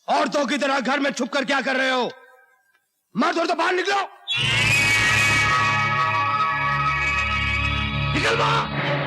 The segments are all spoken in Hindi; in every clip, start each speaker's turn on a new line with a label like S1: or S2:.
S1: औरतों की तरह घर में छुप कर क्या कर रहे हो? मर्द हो तो बाहर निकलो। निकल बाहर।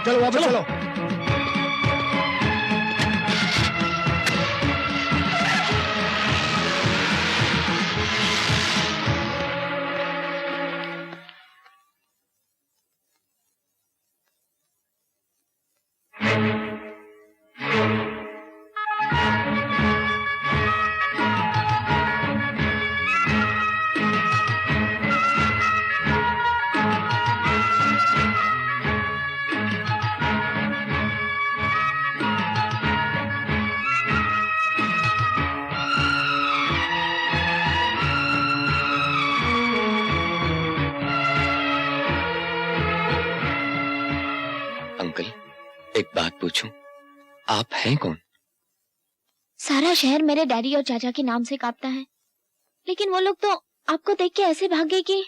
S1: चलो वापस चलो।
S2: अंकल, एक बात पूछूं? आप हैं कौन?
S3: सारा शहर मेरे डैडी और चाचा के नाम से कांपता है, लेकिन वो लोग तो आपको देख के ऐसे भाग गए कि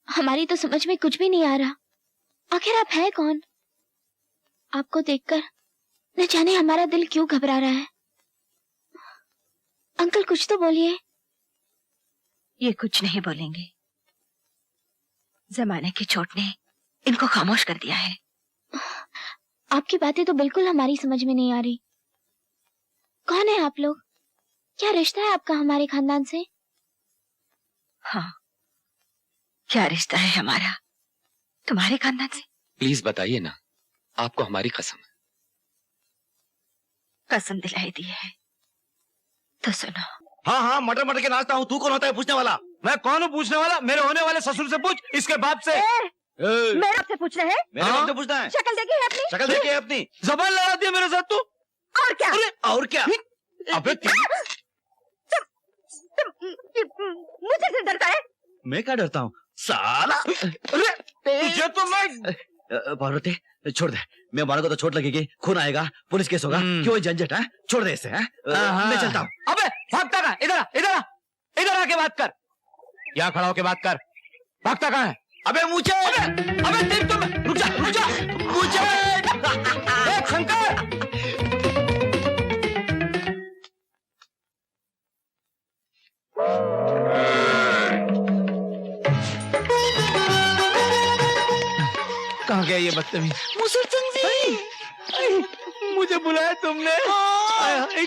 S3: हमारी तो समझ में कुछ भी नहीं आ रहा। आखिर आप हैं कौन? आपको देखकर न जाने हमारा दिल क्यों घबरा रहा है। अंकल कुछ तो बोलिए।
S4: ये कुछ नहीं बोलेंगे। जमाने की चोट ने इनको खामोश कर दिया है।
S3: आपकी बातें तो बिल्कुल हमारी समझ में नहीं आ रही। कौन है आप लोग? क्या रिश्ता है आपका हमारे खानदान से?
S4: हाँ, क्या रिश्ता है हमारा तुम्हारे खानदान से?
S2: प्लीज बताइए ना, आपको हमारी कसम।
S4: कसम दिलाई दी है तो सुनो।
S1: हाँ हाँ, मटर मटर के नाचता हूँ। तू कौन होता है पूछने वाला? मैं कौन हूँ पूछने वाला? मेरे होने वाले ससुर से पूछ, इसके बाप से।
S4: मेरे आपसे पूछ रहे हैं?
S1: मेरे बाप से पूछना है।
S4: शक्ल देखी है अपनी?
S1: शक्ल देखी है अपनी? जबान लड़ाती है मेरे साथ तू।
S4: और क्या?
S1: अरे और क्या? अबे
S4: मुझे से डरता है?
S1: मैं क्या डरता हूँ साला? अरे तुझे तो मैं पार्वती छोड़ दे। मैं मारा को तो चोट लगेगी, खून आएगा, पुलिस केस होगा। क्यों झंझट है? छोड़ दे इसे। मैं चलता हूँ। अबे भागता कहाँ? इधर आ, इधर आ, इधर आके बात कर। यहाँ खड़ा होके बात कर। भागता कहाँ है? अबे मुझे, अबे तेरी तो रुक जा, रुक जा, मुझे शंकर। कहाँ गया ये बदतमीज? मुझे बुलाया तुमने?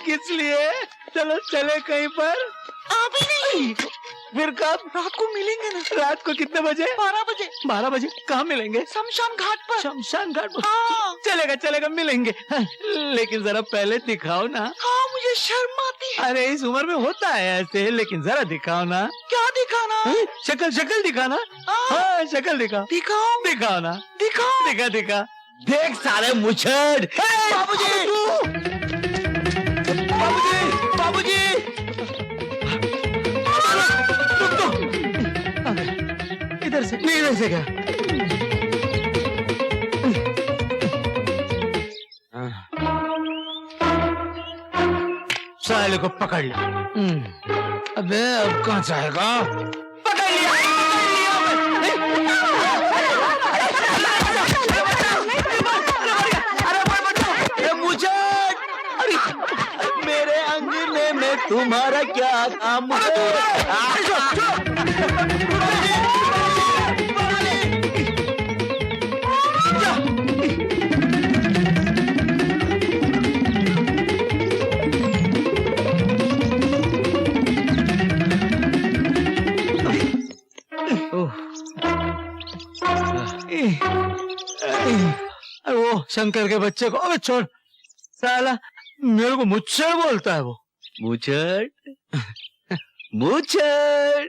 S1: किस लिए? चलो चले कहीं पर।
S4: अभी नहीं।
S1: फिर कब?
S4: रात को मिलेंगे ना।
S1: रात को कितने बजे?
S4: 12 बजे।
S1: 12 बजे कहाँ मिलेंगे?
S4: शमशान घाट पर।
S1: शमशान घाट पर?
S4: हाँ।
S1: चलेगा चलेगा, मिलेंगे। लेकिन जरा पहले दिखाओ ना।
S4: हाँ, मुझे शर्म आती है।
S1: अरे इस उम्र में होता है ऐसे, लेकिन जरा दिखाओ ना।
S4: क्या दिखाना?
S1: शक्ल शक्ल दिखाना। हाँ शक्ल दिखाओ।
S4: दिखाओ
S1: दिखाओ ना।
S4: दिखाओ।
S1: दिखा दिखा। देख सारे मुछड़।
S4: बाबूजी!
S1: बाबूजी! बाबूजी! रुक तो। इधर से नहीं, इधर से क्या? साले को पकड़ लिया। अबे अब कहाँ जाएगा? पकड़ लिया, अरे मुझे, अरे मेरे अंगने में तुम्हारा क्या काम है? अरे वो शंकर के बच्चे को, अबे छोड़ साला, मेरे को मुच्छर बोलता है वो। मुच्छर मुच्छर।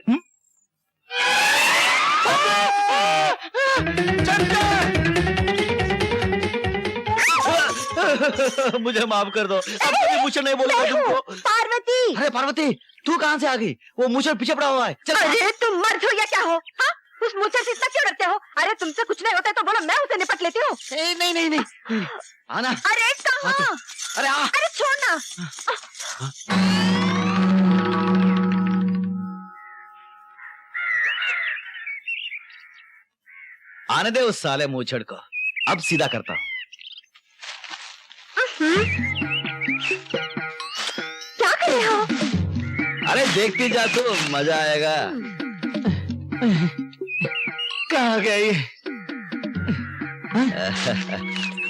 S1: मुझे माफ कर दो, अब कभी मुझे नहीं बोलूंगा तुमको।
S4: पार्वती,
S1: अरे पार्वती, तू कहाँ से आ गई? वो मुझे पीछे पड़ा हुआ है। चल
S4: अरे तुम मर्द हो या क्या हो? हाँ, उस मुझसे से इतना क्यों डरते हो? अरे तुमसे कुछ नहीं होता है तो बोलो, मैं उसे निपट लेती हूँ।
S1: नहीं, आना।
S4: अरे कहाँ?
S1: अरे आ।
S4: अरे छोड़ना।
S1: आने दे उस साले मूछड़ को, अब सीधा करता हूँ।
S4: क्या कर रहे हो?
S1: अरे देखती जा तू, मजा आएगा। कहाँ गई?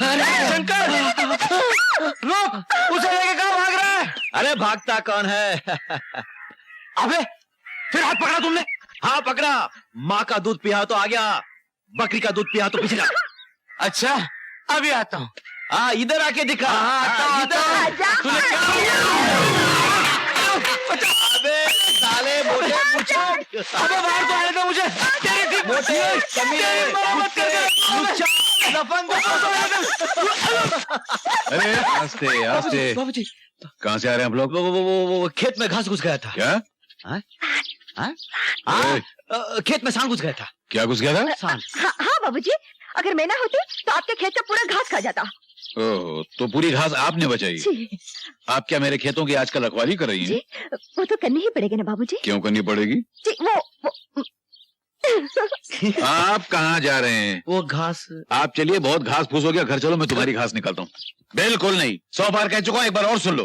S1: अरे शंकर, रुक, उसे लेके कहाँ भाग रहा है? अरे भागता कौन है? अबे फिर हाथ पकड़ा तुमने? हाँ पकड़ा। माँ का दूध पिया तो आ गया, बकरी का दूध पिया तो पीछे जा। अच्छा अभी आता हूँ। हाँ इधर आके दिखा। अबे साले मोटे मुझे, अबे बाहर तो आने दो मुझे। मोटे कमीने, कुत्ते, लुच्चा, लफंग।
S5: अरे आस्ते आस्ते,
S1: बाबूजी
S5: कहाँ से आ रहे हैं आप लोग?
S1: वो खेत में घास घुस गया था।
S5: क्या?
S1: खेत में सांड घुस गया था।
S5: क्या घुस गया था?
S1: सांड।
S4: हाँ बाबूजी, अगर मैं ना होती तो आपके खेत का पूरा घास खा जाता।
S5: ओह, तो पूरी घास आपने बचाई।
S4: जी
S5: आप क्या मेरे खेतों की आजकल रखवाली कर रही हैं?
S4: जी, वो तो करनी ही पड़ेगी ना बाबूजी।
S5: क्यों करनी पड़ेगी?
S4: जी वो
S5: आप कहाँ जा रहे हैं?
S1: वो घास।
S5: आप चलिए, बहुत घास फूस हो गया, घर चलो, मैं तुम्हारी घास निकालता हूँ। बिल्कुल नहीं, 100 बार कह चुका हूँ, एक बार और सुन लो।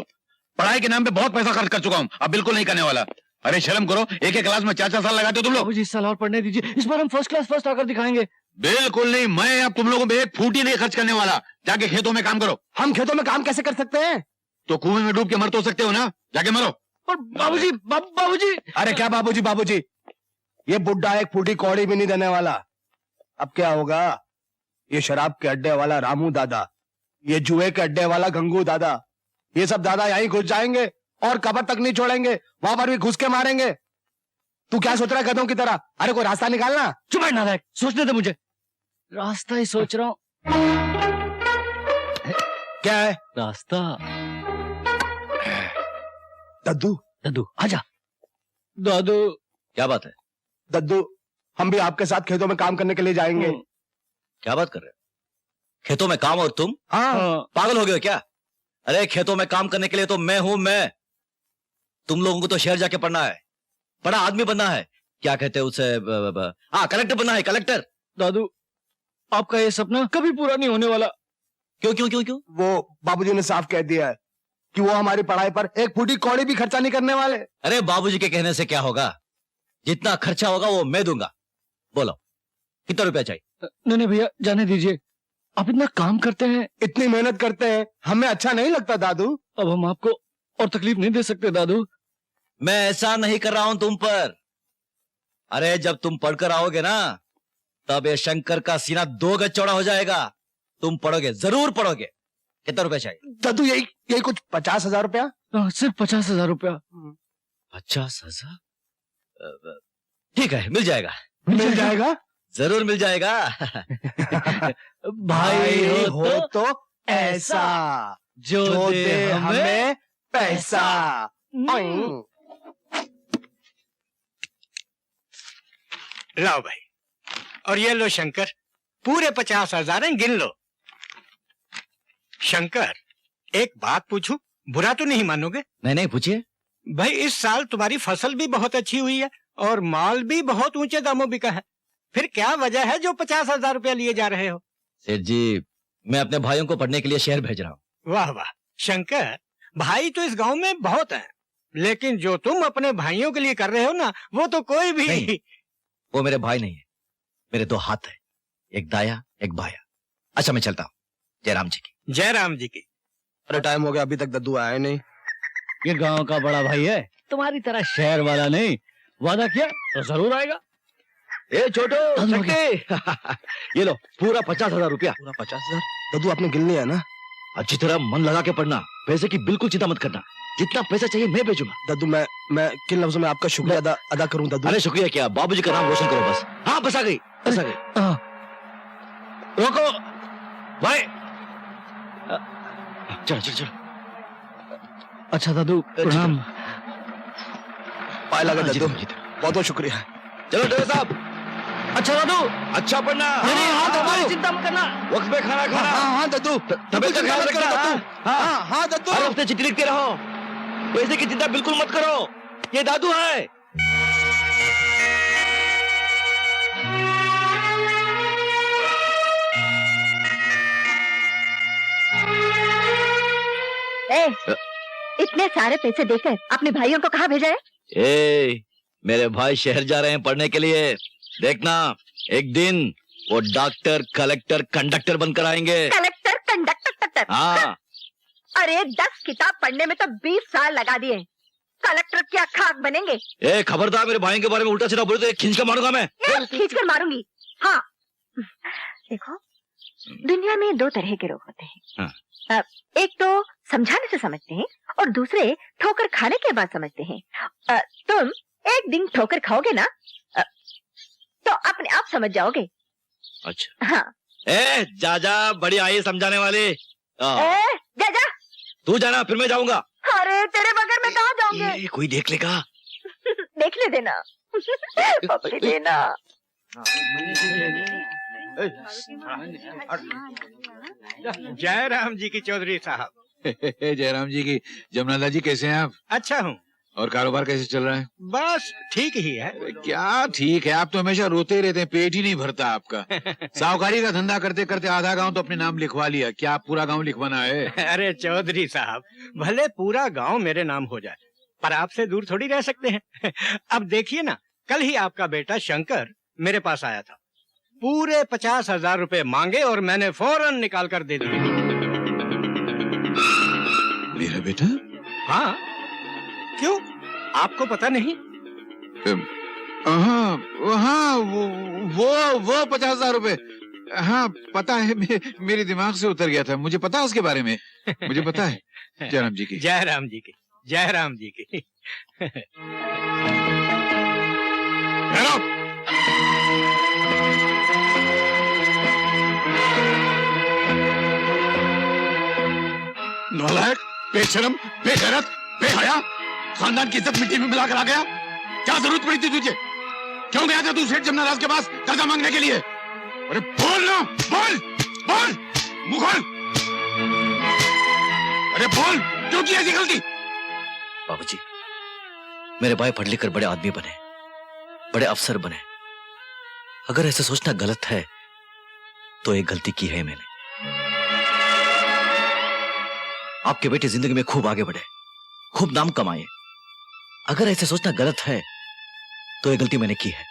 S5: पढ़ाई के नाम पे बहुत पैसा खर्च कर चुका हूँ, अब बिल्कुल नहीं करने वाला। अरे शर्म करो, एक एक क्लास में 4-4 साल लगाते हो तुम लोग।
S1: बाबूजी इस साल और पढ़ने दीजिए, इस बार हम फर्स्ट क्लास फर्स्ट आकर दिखाएंगे।
S5: बिल्कुल नहीं, मैं अब तुम लोगों पे एक फूटी नहीं खर्च करने वाला। जाके खेतों में काम करो।
S1: हम खेतों में काम कैसे कर सकते हैं?
S5: तो कुएं में डूब के मर तो सकते हो ना, जाके मरो।
S1: और बाबूजी बाबूजी।
S6: अरे क्या बाबूजी बाबूजी, ये बुड्ढा एक फूटी कौड़ी भी नहीं देने वाला। अब क्या होगा? ये शराब के अड्डे वाला रामू दादा, ये जुए के अड्डे वाला गंगू दादा, ये सब दादा यहीं घुस जाएंगे और कब्र तक नहीं छोड़ेंगे, वहां पर भी घुस के मारेंगे। तू क्या सोच रहा है गधों की तरह? अरे कोई रास्ता निकालना।
S1: चुप है नालायक, सोचने दे मुझे। रास्ता ही सोच रहा हूँ।
S6: क्या है?
S1: रास्ता।
S6: दद्दू
S1: दादू आजा। दादू क्या बात है?
S6: दद्दू, हम भी आपके साथ खेतों में काम करने के लिए जाएंगे।
S1: क्या बात कर रहे हो? खेतों में काम और तुम?
S6: हाँ।
S1: पागल हो गए हो क्या? अरे खेतों में काम करने के लिए तो मैं हूं, मैं। तुम लोगों को तो शहर जाके पढ़ना है, बड़ा आदमी बनना है। क्या कहते हैं उसे? कलेक्टर बनना है, कलेक्टर। दादू आपका ये सपना कभी पूरा नहीं होने वाला। क्यों क्यों क्यों क्यों?
S6: वो बाबूजी ने साफ कह दिया है कि वो हमारी पढ़ाई पर एक फूटी कौड़ी भी खर्चा नहीं करने वाले।
S1: अरे बाबूजी के कहने से क्या होगा? जितना खर्चा होगा वो मैं दूंगा। बोलो कितना रुपया चाहिए? नहीं भैया जाने दीजिए, आप इतना काम करते हैं,
S6: इतनी मेहनत करते हैं, हमें अच्छा नहीं लगता दादू।
S1: अब हम आपको और तकलीफ नहीं दे सकते दादू। मैं ऐसा नहीं कर रहा हूं तुम पर। अरे जब तुम पढ़कर आओगे ना, तब ये शंकर का सीना 2 गज चौड़ा हो जाएगा। तुम पढ़ोगे, जरूर पढ़ोगे। कितना रुपया चाहिए?
S6: दादू यही कुछ 50,000 रुपया।
S1: सिर्फ 50,000 रुपया? 50,000? ठीक है, मिल जाएगा।
S6: मिल जाएगा?
S1: जरूर मिल जाएगा।
S6: भाई हो तो ऐसा जो दे हमें पैसा।
S7: लाओ भाई, और ये लो शंकर, पूरे 50,000 हैं, गिन लो। शंकर, एक बात पूछूं, बुरा तो नहीं मानोगे?
S1: नहीं पूछिए।
S7: भाई इस साल तुम्हारी फसल भी बहुत अच्छी हुई है और माल भी बहुत ऊंचे दामों बिका है, फिर क्या वजह है जो 50,000 रुपया लिए जा रहे हो?
S1: सेठ जी, मैं अपने भाइयों को पढ़ने के लिए शहर भेज रहा हूँ।
S7: वाह वाह शंकर, भाई तो इस गांव में बहुत हैं, लेकिन जो तुम अपने भाइयों के लिए कर रहे हो ना, वो तो कोई भी
S1: नहीं, वो मेरे भाई नहीं है, मेरे 2 हाथ है, एक दाया एक बाया। अच्छा मैं चलता हूँ। जयराम जी की।
S7: जयराम जी की।
S6: अरे टाइम हो गया, अभी तक दद्दू आया नहीं।
S1: ये गांव का बड़ा भाई है, तुम्हारी तरह शहर वाला नहीं। वादा किया तो जरूर आएगा। ए छोटो चक्के, ये लो पूरा 50,000 रुपया। पूरा 50,000?
S6: दद्दू आपने गिन लिया ना?
S1: अच्छी तरह मन लगा के पढ़ना, पैसे की बिल्कुल चिंता मत करना। जितना पैसा चाहिए मैं भेजूंगा।
S6: दद्दू मैं किन लफ्जों में आपका शुक्रिया अदा करूं दद्दू?
S1: अरे शुक्रिया क्या, बाबूजी का नाम रोशन करो बस। हाँ बस आ गई, बस आ गई। रोको भाई, चलो चलो चलो।
S6: अच्छा दादू प्रणाम। पाए लगा
S1: हाँ,
S6: दादू,
S1: जीतो,
S6: बहुत
S1: जीतो।
S6: बहुत शुक्रिया।
S1: चलो डॉक्टर साहब। अच्छा दादू, अच्छा पढ़ना।
S6: हाँ,
S1: चिंता मत करना, वक्त पे खाना खाना।
S6: हाँ दादू,
S1: तबियत का ख्याल रखना। हाँ
S6: हाँ दादू।
S1: हर हफ्ते चिट्ठी लिखते रहो, पैसे की चिंता बिल्कुल मत करो, ये दादू है।
S4: ए, इतने सारे पैसे देकर अपने भाइयों को कहाँ भेजा है?
S1: ए, मेरे भाई शहर जा रहे हैं पढ़ने के लिए। देखना एक दिन वो डॉक्टर, कलेक्टर, कंडक्टर बनकर आएंगे।
S4: Collector, conductor.
S1: हाँ।
S4: अरे 10 किताब पढ़ने में तो 20 साल लगा दिए, कलेक्टर क्या खाक बनेंगे?
S1: ए खबरदार, मेरे भाई के बारे में उल्टा सीधा बोले तो खींच कर मारूंगा मैं।
S4: खींच कर मारूंगी। हाँ देखो, दुनिया में 2 तरह के लोग होते हैं।
S1: हाँ।
S4: एक तो समझाने से समझते हैं और दूसरे ठोकर खाने के बाद समझते हैं। तुम एक दिन ठोकर खाओगे ना, तो अपने आप समझ जाओगे।
S1: अच्छा।
S4: हाँ।
S1: ए जा बड़ी आई समझाने वाली।
S4: जा
S1: तू जाना, फिर मैं जाऊंगा।
S4: अरे तेरे बगैर मैं कहाँ जाऊंगी?
S1: कोई देख लेगा।
S4: देखने देना। पपड़ी देना।
S7: जय राम जी की चौधरी साहब।
S5: जयराम जी की। जमनाला जी कैसे हैं आप?
S7: अच्छा हूँ,
S5: और कारोबार कैसे चल रहा है?
S7: बस ठीक ही है।
S5: अरे क्या ठीक है, आप तो हमेशा रोते ही रहते हैं, पेट ही नहीं भरता आपका। साहूकारी का धंधा करते करते आधा गांव तो अपने नाम लिखवा लिया, क्या आप पूरा गांव लिखवाना है?
S7: अरे चौधरी साहब, भले पूरा गांव मेरे नाम हो जाए, पर आपसे दूर थोड़ी रह सकते हैं। अब देखिए ना, कल ही आपका बेटा शंकर मेरे पास आया था, पूरे 50,000 रुपए मांगे और मैंने फौरन निकाल कर दे दिए।
S5: मेरा बेटा?
S7: हाँ, क्यों आपको पता नहीं?
S5: हाँ वो 50,000 रुपए, हाँ पता है, मेरे दिमाग से उतर गया था, मुझे पता है उसके बारे में, मुझे पता है। जयराम जी की।
S7: जय राम जी की। जय राम जी की।
S5: नालायक, बेशरम, बेगैरत, बेहया, खानदान की इज्जत मिट्टी में मिलाकर आ गया। क्या जरूरत पड़ी थी तुझे? क्यों गया था तू सेठ जमनालाल के पास कर्जा मांगने के लिए? अरे बोल ना, बोल बोल, मुंह खोल। अरे बोल, क्यों की ऐसी गलती?
S1: बाबूजी, मेरे भाई पढ़ लिख कर बड़े आदमी बने, बड़े अफसर बने। अगर ऐसा सोचना गलत है तो एक गलती की है मैंने। आपके बेटे जिंदगी में खूब आगे बढ़े, खूब नाम कमाए। अगर ऐसे सोचना गलत है तो ये गलती मैंने की है।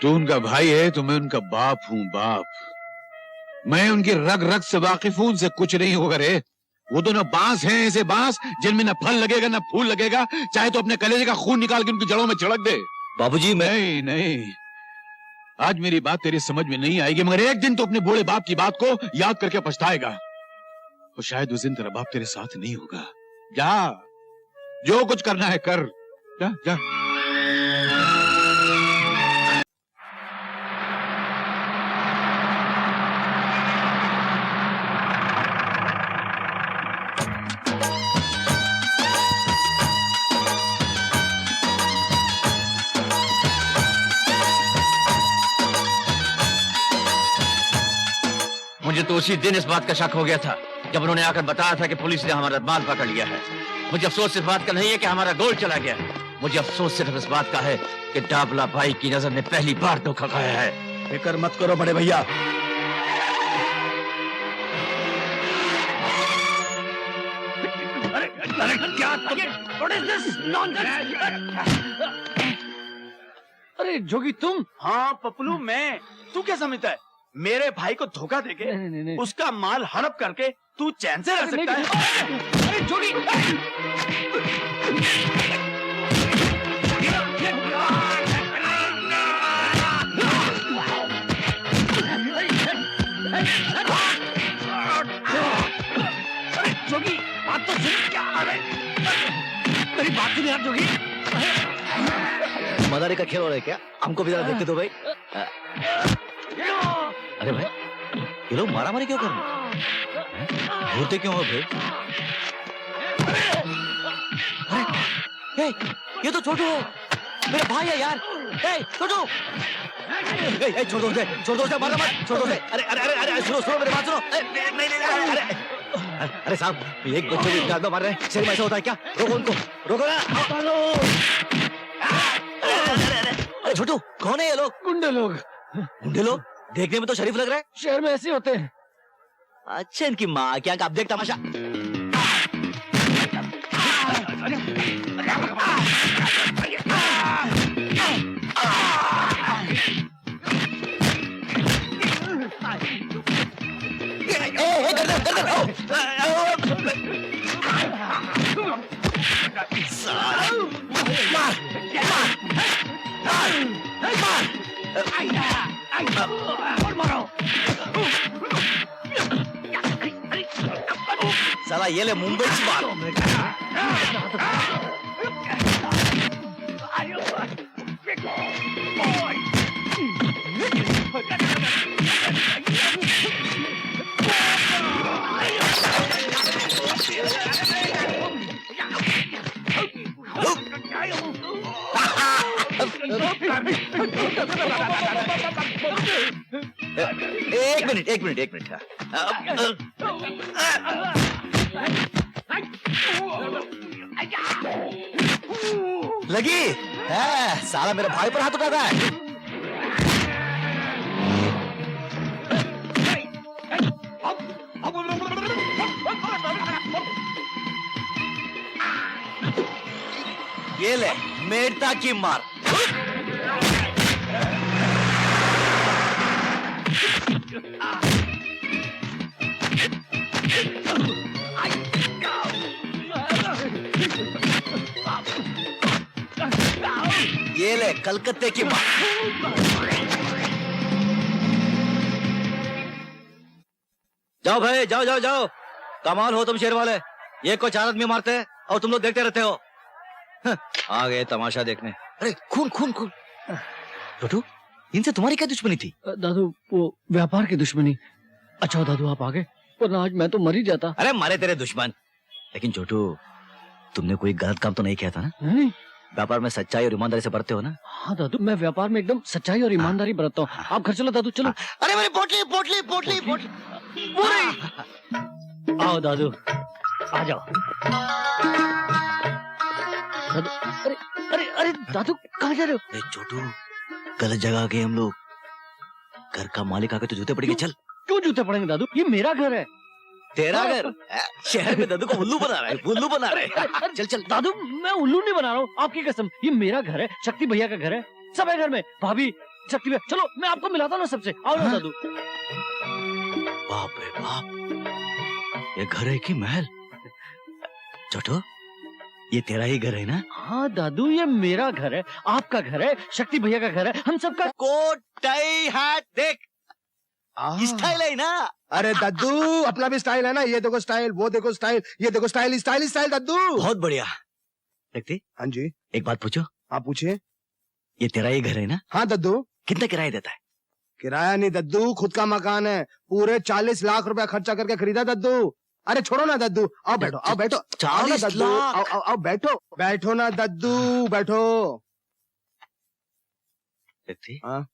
S5: तू उनका भाई है तो मैं उनका बाप हूँ, बाप। मैं उनकी रग रग से वाकिफ हूं, उनसे कुछ नहीं होगा रे। वो दोनों बांस हैं, ऐसे बांस जिनमें न फल लगेगा न फूल लगेगा, चाहे तो अपने कलेजे का खून निकाल के उनकी जड़ों में छिड़क दे।
S1: बाबूजी
S5: नहीं नहीं, आज मेरी बात तेरी समझ में नहीं आएगी, मगर एक दिन तो अपने बूढ़े बाप की बात को याद करके पछताएगा। और शायद उस दिन तेरा बाप तेरे साथ नहीं होगा। जा, जो कुछ करना है कर, जा जा।
S1: मुझे तो उसी दिन इस बात का शक हो गया था जब उन्होंने आकर बताया था कि पुलिस ने हमारा माल पकड़ लिया है। मुझे अफसोस इस बात का नहीं है कि हमारा गोल्ड चला गया है, मुझे अफसोस सिर्फ इस बात का है कि डाबला भाई की नजर ने पहली बार धोखा खाया है। फिक्र मत करो बड़े भैया।
S6: अरे जोगी तुम? हाँ पपलू मैं। तू क्या समझता है मेरे भाई को धोखा देके उसका माल हड़प करके तू चैन से रह सकता है? अरे जोगी, जोगी बात तो सुन। क्या मेरी बात सुन यार जोगी।
S1: मदारी का खेल हो रहा है क्या? हमको भी जरा देखते दो भाई। अरे भाई ये लोग मारामारी क्यों कर रहे हैं? घूरते क्यों हो फिर? अरे, ये तो छोटू है, मेरा भाई है यार। छोटू, छोड़ दो उसे, मारना मत, छोड़ दो उसे। अरे अरे अरे अरे सुनो मेरी बात सुनो। नहीं अरे साहब, एक बच्चे को इतना मार रहे हैं, शरीर में ऐसा होता है क्या? रोको उनको, रोको ना। अरे छोटू, कौन है ये लोग?
S6: गुंडे लोग।
S1: गुंडे लोग? देखने में तो शरीफ लग रहा है।
S6: शहर में ऐसे होते हैं।
S1: अच्छा, इनकी माँ क्या, अब देख तमाशा। साला ये ले मुंबई से मारो। एक मिनट लगी है, साला मेरे भाई पर हाथ उठाता है। ये ले मेड़ता की मार। ये ले कलकत्ते की मार। जाओ भाई, जाओ। कमाल हो तुम शेर वाले, ये को 4 आदमी मारते हैं और तुम लोग देखते रहते हो। आ गए तमाशा देखने। अरे खून। छोटू, इनसे तुम्हारी क्या दुश्मनी थी?
S6: दादू, वो व्यापार की दुश्मनी। अच्छा दादू, आप आ गए, वरना आज मैं तो मर ही जाता।
S1: अरे मारे तेरे दुश्मन। लेकिन छोटू, तुमने कोई गलत काम तो नहीं किया था ना?
S6: नहीं।
S1: व्यापार में सच्चाई और ईमानदारी से बरते हो ना?
S6: हाँ दादू, मैं व्यापार में एकदम सच्चाई और ईमानदारी बरतता हूँ। आप घर चलो दादू, चलो।
S1: अरे मेरी पोटली।
S6: आओ दादू, आ जाओ। दादू, अरे दादू, कहाँ जा रहे हो?
S1: अरे छोटू, गलत जगह आ गए हम लोग। घर का मालिक आके तो जूते पड़ेंगे। चल।
S6: क्यों जूते पड़ेंगे दादू? ये मेरा घर है।
S1: तेरा घर? शहर में दादू को उल्लू बना रहा है। चल
S6: दादू, मैं उल्लू नहीं बना रहा हूँ, आपकी कसम। ये मेरा घर है, शक्ति भैया का घर है, सब है घर में। भाभी, शक्ति भैया, चलो मैं आपको मिलाता हूँ ना सबसे। आओ ना दादू।
S1: बाप रे बाप, ये घर है कि महल? छोटू, ये तेरा ही घर है ना?
S6: हाँ दादू, ये मेरा घर है, आपका घर है, शक्ति भैया का घर है, हम सबका।
S1: कोट टाई हैट देख, स्टाइल है ना?
S6: अरे दद्दू, अपना भी स्टाइल है ना? ये देखो स्टाइल, वो देखो स्टाइल, ये देखो स्टाइल दद्दू।
S1: बहुत बढ़िया। देखते,
S6: हाँ जी।
S1: एक बात पूछो।
S6: आप पूछिए।
S1: ये तेरा ही घर है ना?
S6: हाँ दद्दू।
S1: कितना किराया देता है?
S6: किराया नहीं दद्दू, खुद का मकान है। पूरे 40 लाख रुपया खर्चा करके खरीदा दद्दू। अरे छोड़ो ना दद्दू, आओ बैठो।
S1: 40 लाख?
S6: आओ बैठो ना दद्दू, बैठो।
S1: देखते,
S6: हाँ?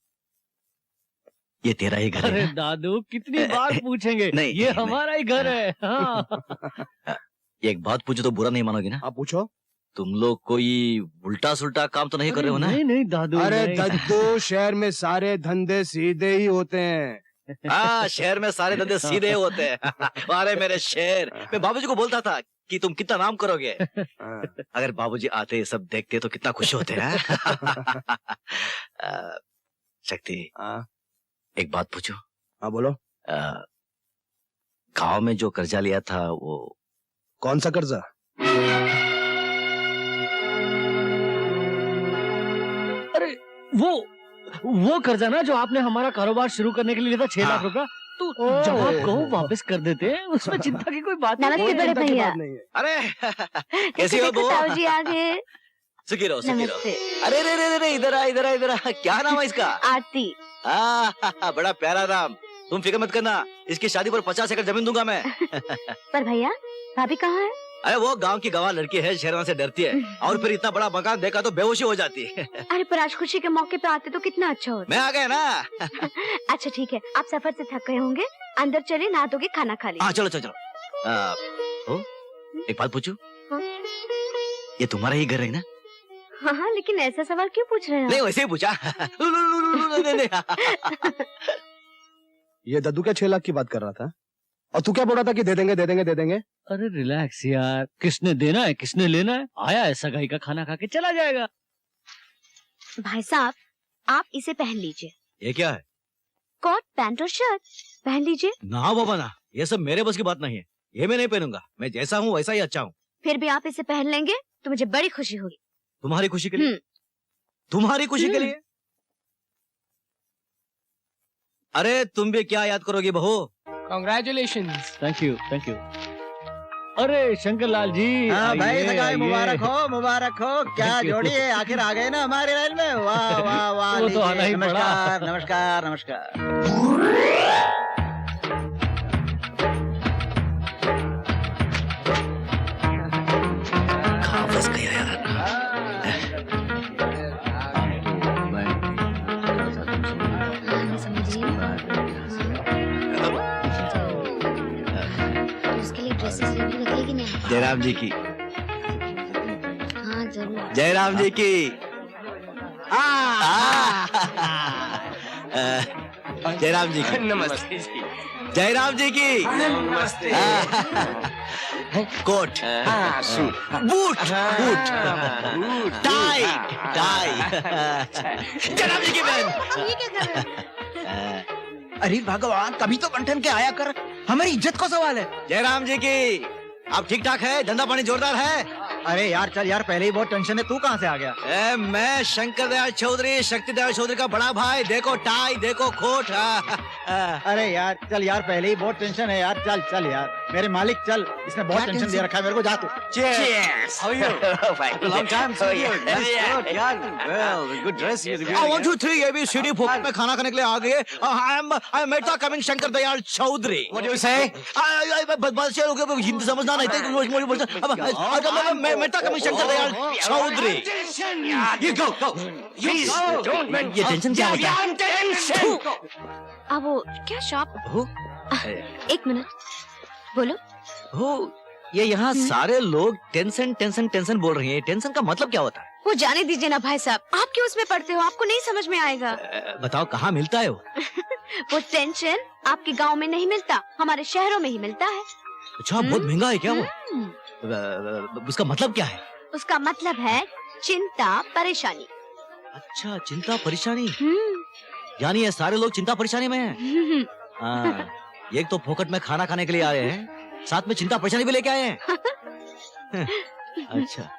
S1: ये तेरा ही घर है
S6: अरे
S1: ना?
S6: दादू, कितनी बार पूछेंगे?
S1: नहीं,
S6: ये
S1: नहीं,
S6: हमारा ही घर है। हाँ।
S1: एक बात पूछो तो बुरा नहीं मानोगे ना?
S6: आप पूछो।
S1: तुम लोग कोई उल्टा सुल्टा काम तो नहीं कर रहे हो ना?
S6: नहीं दादू।
S8: अरे दद्दू, शहर में सारे धंधे सीधे ही होते हैं।
S1: हाँ, शहर में सारे धंधे सीधे होते हैं। अरे मेरे शेर, मैं बाबूजी को बोलता था कि तुम कितना नाम करोगे। अगर बाबूजी आते ये सब देखते तो कितना खुश होते हैं। शक्ति, एक बात पूछो।
S8: हाँ बोलो।
S1: गांव में जो कर्जा लिया था वो
S8: कौन सा कर्जा?
S6: अरे वो कर्जा ना, जो आपने हमारा कारोबार शुरू करने के लिए लिया था, 6 लाख रुपया। तो जब आप कहो वापस कर देते हैं, उसमें चिंता की कोई बात
S4: नमस्ते
S6: नहीं।
S4: बड़े भैया।
S1: अरे कैसी हो बो?
S4: ताऊ जी आ गए।
S1: सुखी रहो।
S4: नमस्ते।
S1: अरे रे इधर आ। क्या नाम है इसका?
S4: आरती।
S1: बड़ा प्यारा नाम। तुम फिक्र मत करना, इसकी शादी पर 50 एकड़ जमीन दूंगा मैं।
S4: पर भैया भाभी कहाँ है?
S1: अरे वो गांव की गवार लड़की है, शेरवान से डरती है, और फिर इतना बड़ा मकान देखा तो बेहोशी हो जाती है।
S4: अरे पर आज खुशी के मौके पे आते तो कितना अच्छा होता।
S1: मैं आ गया ना।
S4: अच्छा ठीक है, आप सफर से थक गए होंगे, अंदर चले, नहा धो के खाना खा लीजिए।
S1: हाँ चलो चलो चलो। एक बात पूछूं?
S4: हाँ?
S1: ये तुम्हारा ही घर है ना?
S4: हाँ, लेकिन ऐसा सवाल क्यों पूछ रहे हैं
S1: नहीं
S4: आप?
S1: वैसे ही पूछा। नहीं।
S6: ये दद्दू क्या 6 लाख की बात कर रहा था? और तू क्या बोल रहा था कि दे देंगे दे देंगे दे देंगे?
S9: अरे रिलैक्स यार, किसने देना है किसने लेना है, आया है सगाई का खाना खा के चला जाएगा।
S4: भाई साहब आप इसे पहन लीजिए,
S1: ये क्या है?
S4: कोट पैंट और शर्ट पहन लीजिए।
S1: ना बाबा ना, ये सब मेरे बस की बात नहीं है, ये मैं नहीं पहनूंगा। मैं जैसा हूँ वैसा ही अच्छा हूँ।
S4: फिर भी आप इसे पहन लेंगे तो मुझे बड़ी खुशी होगी।
S1: तुम्हारी खुशी के लिए? तुम्हारी खुशी के लिए? अरे तुम भी क्या याद करोगी बहू?
S8: Congratulations.
S9: Thank you thank you. अरे शंकर लाल जी,
S1: हाँ भाई,
S9: आइए,
S1: सगाई
S9: आइए।
S1: मुबारक हो मुबारक हो। क्या
S9: Thank you.
S1: जोड़ी है, आखिर आ गए ना हमारे लाइन में। वाह वाह वाह।
S9: वो तो आना ही
S1: लीजिए,
S9: पड़ा।
S1: नमस्कार नमस्कार नमस्कार। कहाँ फंस गया यार?
S3: उसके लिए ड्रेसेस लेने निकलेगी नहीं?
S1: जयराम जी की,
S3: हाँ जरूर।
S1: जयराम जी की। जयराम जी की।
S2: नमस्ते जी।
S1: जयराम जी की।
S2: नमस्ते।
S1: कोट,
S2: हाँ, suit.
S1: Boot, boot, tie, tie. Jairam ji की बहन।
S3: ये क्या कर रहे हैं?
S1: अरे भगवान, कभी तो बंठन के आया कर, हमारी इज्जत का सवाल है। जयराम जी की, आप ठीक ठाक है? धंधा पानी जोरदार है?
S10: अरे यार चल यार, पहले ही बहुत टेंशन है, तू कहाँ से आ गया?
S1: मैं शंकर दयाल चौधरी, शक्ति दयाल चौधरी का बड़ा भाई। देखो टाई, देखो कोट।
S10: अरे यार चल यार, पहले ही बहुत टेंशन है यार, चल चल यार मेरे मालिक, चल, इसने बहुत टेंशन दे रखा है मेरे को, जा तू।
S2: Cheers.
S1: How are you?
S2: Fine.
S1: Long time
S2: Oh, yeah. Yeah.
S1: यार, well, good dress you. 1 2 3 ABCD फोकट में खाना खाने के लिए आ गए। I am Mehta coming Shankar Dayal Chaudhary.
S2: What do you say?
S1: बस ये लोग हिंदी समझना नहीं थे। मैं मेहता कमिंग Shankar Dayal Chaudhary. You go, go.
S2: Please, don't mention.
S1: ये टेंशन क्या होता है?
S4: अब वो क्या शॉप?
S1: हो?
S4: एक मिनट, बोलो।
S1: हो, ये यहाँ सारे लोग टेंशन टेंशन टेंशन बोल रही हैं। टेंशन का मतलब क्या होता है?
S4: वो जाने दीजिए ना भाई साहब, आप क्यों उसमें पढ़ते हो, आपको नहीं समझ में आएगा।
S1: बताओ कहाँ मिलता है वो?
S4: वो टेंशन आपके गांव में नहीं मिलता, हमारे शहरों में ही मिलता है।
S1: अच्छा, बहुत महंगा है क्या वो? उसका मतलब क्या है?
S4: उसका मतलब है चिंता परेशानी।
S1: अच्छा, चिंता परेशानी, यानी ये सारे लोग चिंता परेशानी में हैं। हाँ, एक तो फोकट में खाना खाने के लिए आए हैं, साथ में चिंता परेशानी भी लेके आए हैं। अच्छा,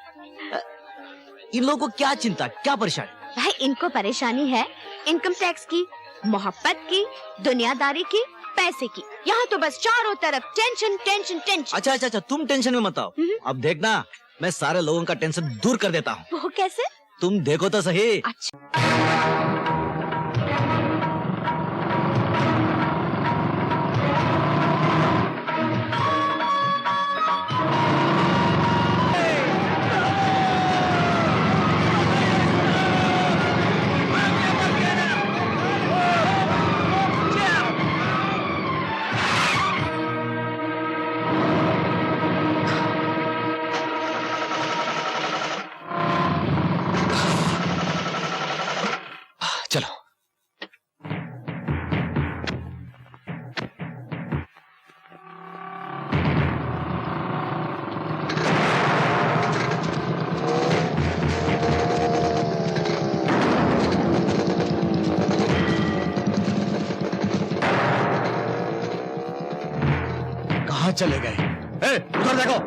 S1: इन लोगों को क्या चिंता, क्या परेशानी?
S4: भाई इनको परेशानी है इनकम टैक्स की, मोहब्बत की, दुनियादारी की, पैसे की। यहाँ तो बस चारों तरफ टेंशन टेंशन टेंशन।
S1: अच्छा अच्छा अच्छा, तुम टेंशन में मत आओ। अब देखना, मैं सारे लोगों का टेंशन दूर कर देता हूँ।
S4: वो कैसे?
S1: तुम देखो तो सही।
S4: अच्छा,
S2: चलो।
S1: कहाँ चले गए? उधर देखो।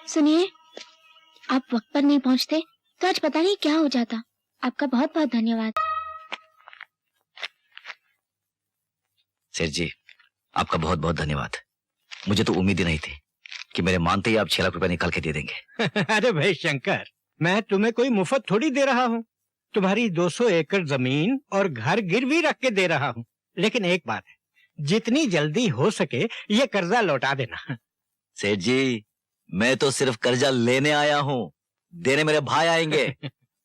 S3: सुनिए, आप वक्त पर नहीं पहुंचते तो आज पता नहीं क्या हो जाता। आपका बहुत बहुत धन्यवाद।
S1: सेठ जी, आपका बहुत बहुत धन्यवाद। मुझे तो उम्मीद ही नहीं थी कि मेरे मानते ही आप 6 लाख रुपए निकाल के दे देंगे।
S7: अरे भाई शंकर, मैं तुम्हें कोई मुफ्त थोड़ी दे रहा हूँ। तुम्हारी 200 एकड़ जमीन और घर गिरवी रख के दे रहा हूँ। लेकिन एक बात है, जितनी जल्दी हो सके ये कर्जा लौटा देना।
S1: सेठ जी, मैं तो सिर्फ कर्जा लेने आया हूँ, देने मेरे भाई आएंगे।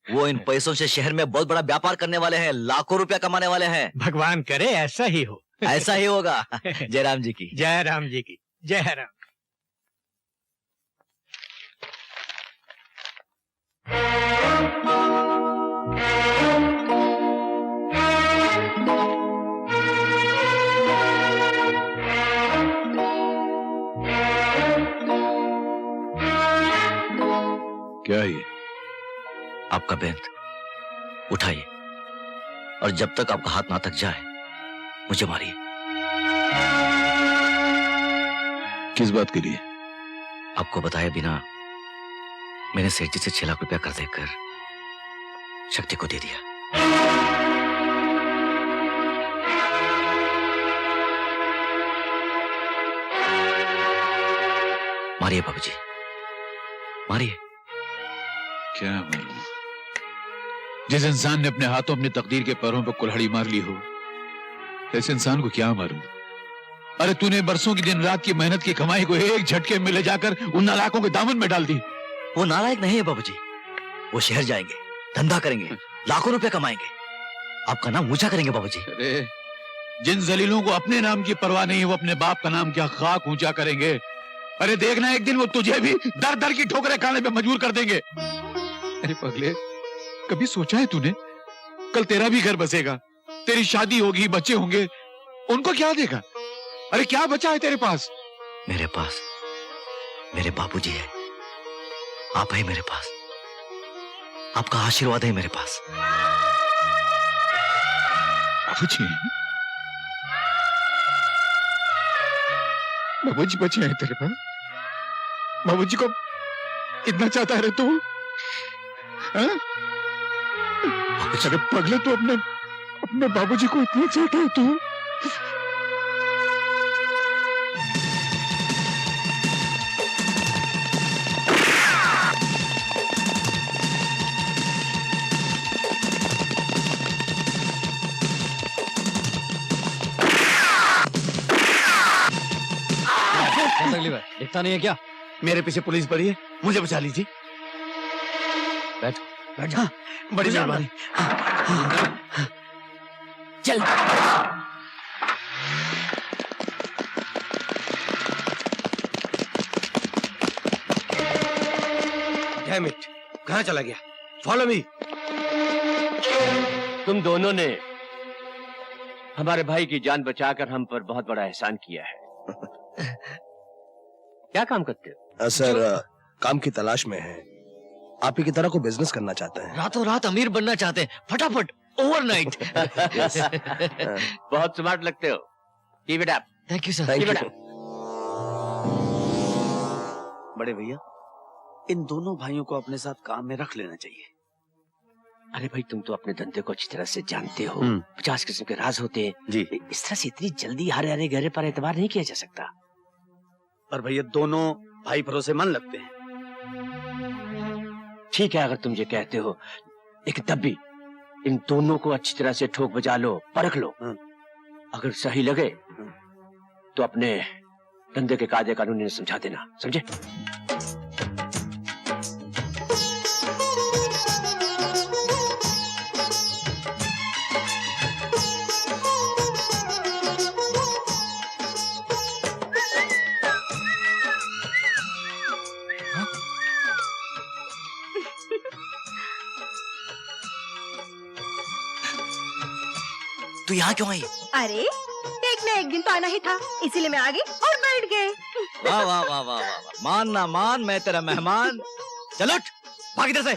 S1: वो इन पैसों से शहर में बहुत बड़ा व्यापार करने वाले हैं, लाखों रुपया कमाने वाले हैं।
S7: भगवान करे ऐसा ही हो।
S1: ऐसा ही होगा। जय राम जी की।
S7: जय राम जी की। जय राम।
S5: क्या है ये?
S1: आपका बेंत उठाइए और जब तक आपका हाथ ना तक जाए मुझे मारिए।
S5: किस बात के लिए?
S1: आपको बताए बिना मैंने सेठ जी से 6 लाख रुपया कर देकर शक्ति को दे दिया। मारिए बाबूजी, मारिए।
S5: क्या मालूम, जिस इंसान ने अपने हाथों अपनी तकदीर के पैरों पर कुल्हाड़ी मार ली हो, ऐसे इंसान को क्या मालूम। अरे तूने बरसों की दिन रात की मेहनत की कमाई को एक झटके में ले जाकर उन नालायकों के दामन में डाल दी।
S1: वो नालायक नहीं है बाबूजी, वो शहर जाएंगे, धंधा करेंगे, लाखों रुपए कमाएंगे, आपका नाम ऊंचा करेंगे बाबूजी।
S5: अरे जिन जलीलों को अपने नाम की परवाह नहीं, वो अपने बाप का नाम क्या खाक ऊंचा करेंगे। अरे देखना, एक दिन वो तुझे भी दर दर की ठोकरें खाने पे मजबूर कर देंगे। अरे पगले, कभी सोचा है तूने, कल तेरा भी घर बसेगा, तेरी शादी होगी, बच्चे होंगे, उनको क्या देगा? अरे क्या बचा है तेरे पास?
S1: मेरे पास मेरे बाबूजी है, आप है मेरे पास, आपका आशीर्वाद है मेरे पास।
S5: बाबूजी, बाबूजी बचे हैं तेरे पास? बाबूजी को इतना चाहता है तू? हाँ? अरे पगले, तू अपने बाबूजी को इतना चाहता है तू?
S9: अगली बार दिखता नहीं है क्या?
S6: मेरे पीछे पुलिस पड़ी है, मुझे बचा लीजिए।
S9: बैठो
S6: बैठ जा। बड़ी मेहरबानी।
S1: चल।
S6: डैम इट, कहाँ चला गया? Follow me.
S11: तुम दोनों ने हमारे भाई की जान बचाकर हम पर बहुत बड़ा एहसान किया है। क्या काम करते हो?
S6: सर, काम की तलाश में है। आप ही की तरह को बिजनेस करना चाहते हैं।
S1: रातों रात अमीर बनना चाहते हैं, फटाफट, ओवरनाइट।
S11: बहुत स्मार्ट लगते हो। Keep it up.
S1: Thank you sir.
S6: Thank you.
S10: बड़े भैया, इन दोनों भाइयों को अपने साथ काम में रख लेना चाहिए।
S11: अरे भाई तुम तो अपने धंधे को अच्छी तरह से जानते हो।
S1: हम्म।
S11: 50 किस्म के राज होते हैं
S1: जी।
S11: इस तरह से इतनी जल्दी हरे हरे गहरे पर एतबार नहीं किया जा सकता।
S1: पर भैया दोनों भाई भरोसेमंद लगते हैं।
S11: ठीक है अगर तुम ये कहते हो, लेकिन तब भी इन दोनों को अच्छी तरह से ठोक बजा लो, परख लो। अगर सही लगे तो अपने धंधे के कायदे कानून इन्हें समझा देना, समझे?
S1: तू यहाँ क्यों आई?
S4: अरे एक ना एक दिन तो आना ही था, इसीलिए मैं आ गई और बैठ गए।
S1: वाह वाह वाह वाह वाह, मान ना मान, मैं तेरा मेहमान। चल उठ, भाग इधर से।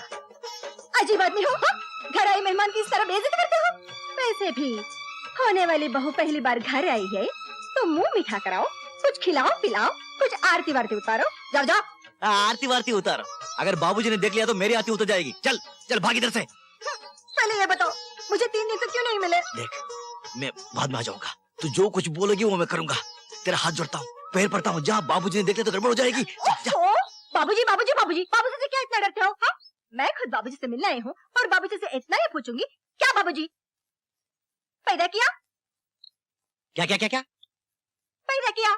S4: अजीब आदमी हो, हाँ? घर आई मेहमान की इस तरह बेइज्जती करते हो? वैसे भी होने वाली बहू पहली बार घर आई है तो मुंह मीठा कराओ, कुछ खिलाओ पिलाओ, कुछ आरती वारती उतारो। जाओ जाओ।
S1: आरती वारती उतार, अगर बाबूजी ने देख लिया तो मेरी आरती उतर जाएगी। चल चल भाग इधर से।
S4: पहले ये बताओ मुझे 3 दिन से क्यों नहीं मिले?
S1: देख मैं बाद में आ जाऊंगा, तू जो कुछ बोलेगी वो मैं करूंगा। तेरा हाथ जोड़ता हूँ, पैर पड़ता हूँ, जा बाबूजी ने देख लिया तो गड़बड़ हो जाएगी।
S4: बाबूजी बाबूजी बाबूजी, बाबूजी से क्या इतना डरते हो? हाँ? मैं खुद बाबूजी से मिलने आई हूँ और बाबूजी से इतना ही पूछूंगी, क्या बाबूजी पैदा किया?
S1: क्या क्या क्या क्या
S4: पैदा किया?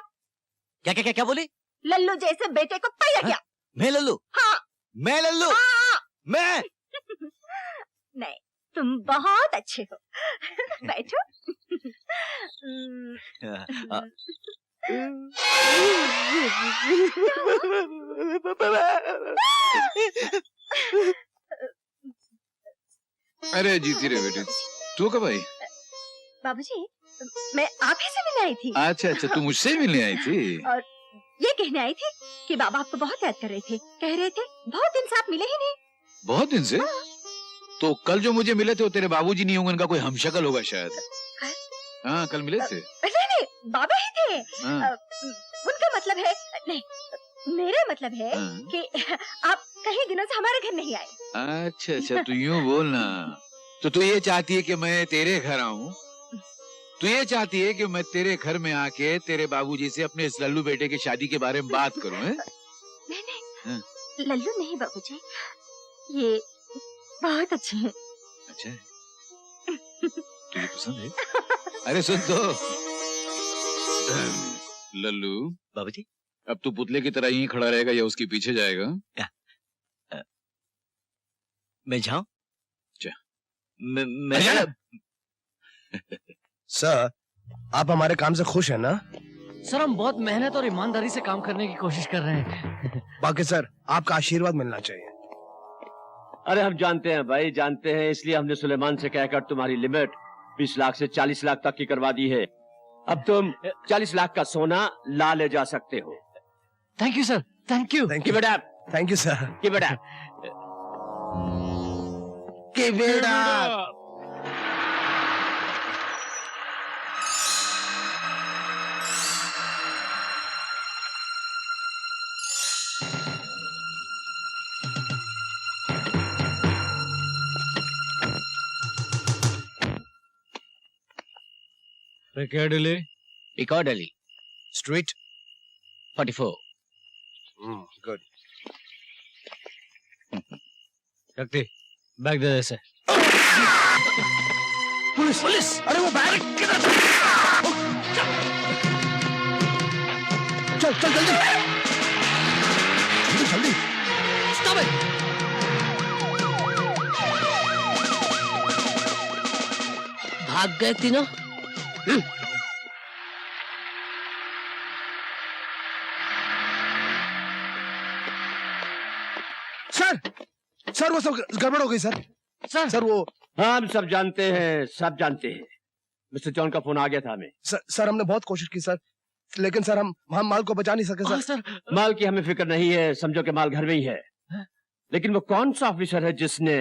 S1: क्या क्या क्या क्या बोली?
S4: लल्लू जैसे बेटे को पैदा किया।
S1: मैं लल्लू?
S4: हाँ।
S1: मैं लल्लू?
S4: हाँ।
S1: मैं?
S4: नहीं, तुम बहुत अच्छे हो। बैठो।
S5: अरे जीती रे बेटी, तू कब आई?
S4: बाबूजी मैं आप ही से मिलने आई थी।
S5: अच्छा अच्छा, तू मुझसे मिलने आई थी?
S4: और ये कहने आई थी कि बाबा आपको बहुत याद कर रहे थे, कह रहे थे बहुत दिन से आप मिले ही नहीं।
S5: बहुत दिन से? तो कल जो मुझे मिले थे वो तेरे बाबूजी नहीं होंगे, उनका कोई हमशक्ल होगा शायद। हाँ कल मिले थे।
S4: नहीं नहीं, बाबा ही थे।
S5: हाँ।
S4: उनका मतलब है, नहीं मेरा मतलब है
S5: हाँ।
S4: कि आप कई दिनों से हमारे घर नहीं आए।
S5: अच्छा अच्छा, तू यूँ बोलना। तो तू ये चाहती है कि मैं तेरे घर आऊँ? तू ये चाहती है कि मैं तेरे घर में आके तेरे बाबूजी से अपने इस लल्लू बेटे की शादी के बारे में बात करूं? हैं?
S4: नहीं नहीं,
S5: हाँ।
S4: लल्लू नहीं बाबूजी, ये बहुत अच्छे हैं।
S5: अच्छा है? तुझे पसंद है? अरे सुन तो लल्लू,
S1: बाबूजी
S5: अब तू पुतले की तरह यहीं खड़ा रहेगा या उसके पीछे जाएगा?
S1: मैं जाऊं?
S5: जा।
S1: मैं
S6: सर आप हमारे काम से खुश हैं ना?
S9: सर हम बहुत मेहनत और ईमानदारी से काम करने की कोशिश कर रहे हैं।
S6: बाकी सर आपका आशीर्वाद मिलना चाहिए।
S11: अरे हम जानते हैं भाई, जानते हैं, इसलिए हमने सुलेमान से कहकर तुम्हारी लिमिट 20 लाख से 40 लाख तक की करवा दी है। अब तुम 40 लाख का सोना ला ले जा सकते हो।
S9: Thank you sir, thank you.
S6: Thank
S11: Keep it up,
S6: thank you sir.
S11: keep it up।
S9: Piccadilly
S2: Piccadilly
S6: street
S2: 44।
S6: Good.
S9: शक्ति बैग दे दे इसे।
S6: पुलिस पुलिस, अरे वो बैग चल चल जल्दी जल्दी जल्दी।
S1: Stop it.
S2: भाग गए तीनों।
S6: सर सर वो सब गड़बड़ हो गई सर। सर वो
S11: हाँ हम सब जानते हैं, सब जानते हैं। मिस्टर जॉन का फोन आ गया था हमें।
S6: सर हमने बहुत कोशिश की सर, लेकिन सर हम माल को बचा नहीं सके सर।
S11: माल की हमें फिक्र नहीं है, समझो कि माल घर में ही है। लेकिन वो कौन सा ऑफिसर है जिसने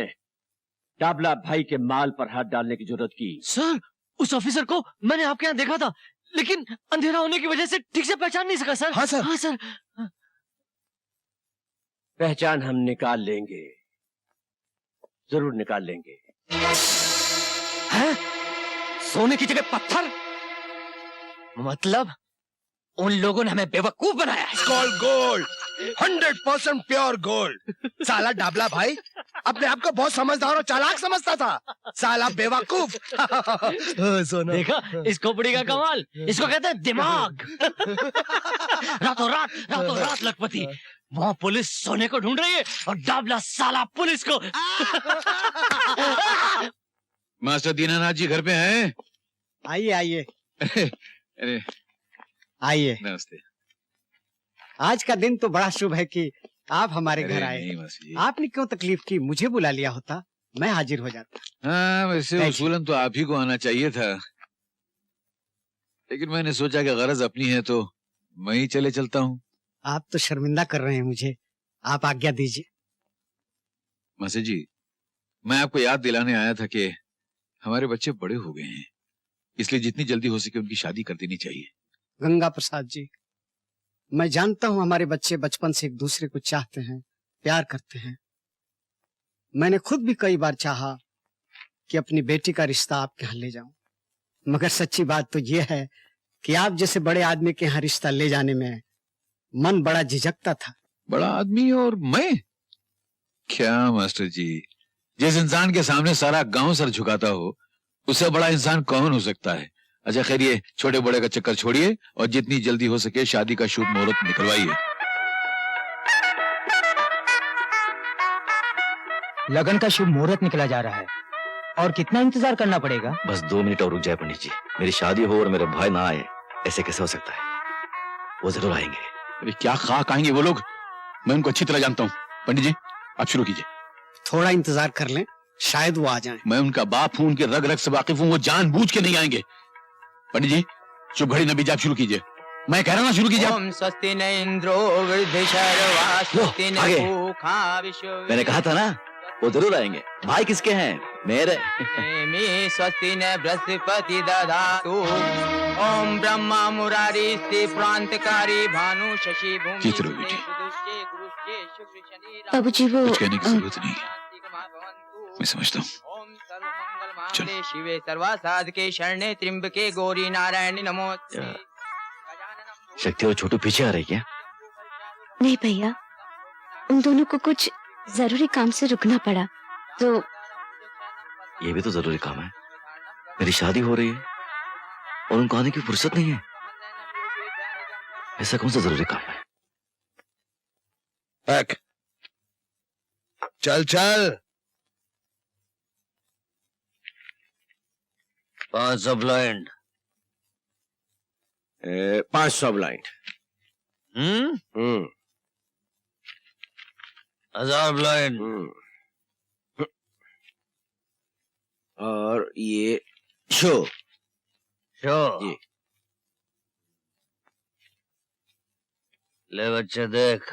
S11: डाबला भाई के माल पर हाथ डालने की जरूरत की?
S9: सर उस ऑफिसर को मैंने आपके यहाँ देखा था, लेकिन अंधेरा होने की वजह से ठीक से पहचान नहीं सका सर।
S6: हाँ सर।
S9: हाँ सर।
S11: पहचान हम निकाल लेंगे, जरूर निकाल लेंगे।
S2: हैं? सोने की जगह पत्थर? मतलब उन लोगों ने हमें बेवकूफ बनाया है।
S6: Call gold, 100% pure gold. साला डाबला भाई अपने आप को बहुत समझदार और चालाक समझता था, साला बेवकूफ। सोना
S9: देखा इस खोपड़ी का कमाल, इसको कहते हैं दिमाग। रातों रात लखपति, वहाँ पुलिस सोने को ढूंढ रही है और डाबला साला पुलिस को।
S5: मास्टर दीनानाथ जी घर पे हैं?
S7: आइए आइए
S5: अरे
S7: आइए।
S5: नमस्ते।
S7: आज का दिन तो बड़ा शुभ है कि आप हमारे
S5: अरे
S7: घर आए।
S5: नहीं मास्टर जी।
S7: आपने क्यों तकलीफ की, मुझे बुला लिया होता, मैं हाजिर हो जाता।
S5: हाँ वैसे
S7: Thank you.
S5: उसूलन तो आप ही को आना चाहिए था, लेकिन मैंने सोचा कि गरज अपनी है तो मैं ही चले चलता हूँ।
S7: आप तो शर्मिंदा कर रहे हैं मुझे, आप आज्ञा दीजिए।
S5: मास्टर जी, मैं आपको याद दिलाने आया था कि हमारे बच्चे बड़े हो गए हैं, इसलिए जितनी जल्दी हो सके उनकी शादी कर देनी चाहिए।
S7: गंगा प्रसाद जी, मैं जानता हूँ हमारे बच्चे बचपन से एक दूसरे को चाहते हैं, प्यार करते हैं। मैंने खुद भी कई बार चाहा कि अपनी बेटी का रिश्ता आपके यहाँ ले जाऊं, मगर सच्ची बात तो यह है कि आप जैसे बड़े आदमी के यहाँ रिश्ता ले जाने में मन बड़ा झिझकता था।
S5: बड़ा आदमी और मैं? क्या मास्टर जी, जिस इंसान के सामने सारा गांव सर झुकाता हो उससे बड़ा इंसान कौन हो सकता है। अच्छा खैर ये छोटे बड़े का चक्कर छोड़िए और जितनी जल्दी हो सके शादी का शुभ मुहूर्त निकलवाइए।
S10: लगन का शुभ मुहूर्त निकला जा रहा है और कितना इंतजार करना पड़ेगा?
S1: बस 2 मिनट और रुक जाए पंडित जी, मेरी शादी हो और मेरे भाई ना आए, ऐसे कैसे हो सकता है? वो जरूर आएंगे।
S5: अरे क्या खाक आएंगे वो लोग, मैं उनको अच्छी तरह जानता हूँ। पंडित जी आप शुरू कीजिए।
S7: थोड़ा इंतजार कर लें, शायद वो आ जाएं।
S5: मैं उनका बाप हूं, उनके रग रग से वाकिफ हूं, वो जानबूझ के नहीं आएंगे। पंडित जी शुभ घड़ी नबी जाप शुरू कीजिए। मैं कह रहा हूं शुरू कीजिए।
S10: ओम स्वस्ति न इंद्रो वृद्धशर्वा स्वस्ति न
S1: आगे।
S10: पूषा विश्व।
S1: मैंने कहा था ना वो जरूर आएंगे। भाई किसके हैं? मेरे।
S10: स्वस्ति न बृहस्पति दधातु। ओम ब्रह्मा मुरारी स्थिति प्रांतकारी भानु शशि भूमि।
S5: जीत रहो बेटी।
S3: बाबूजी वो
S5: कुछ कहने की जरूरत नहीं है, मैं समझता हूँ। चलो।
S10: शिवे सर्वा साधके शरणे त्र्यंबके गौरी नारायणी नमोस्तुते।
S1: शक्ति और छोटू पीछे आ रही क्या?
S3: नहीं भैया, उन दोनों को कुछ जरूरी काम से रुकना पड़ा तो।
S1: ये भी तो जरूरी काम है, मेरी शादी हो रही है और उनको आने की फुर्सत नहीं है। ऐसा कौन सा जरूरी काम है?
S6: चल चल।
S1: 500 ब्लाइंड।
S11: 500 ब्लाइंड।
S1: 1000 ब्लाइंड।
S11: और ये शो
S1: शो। ले बच्चे देख।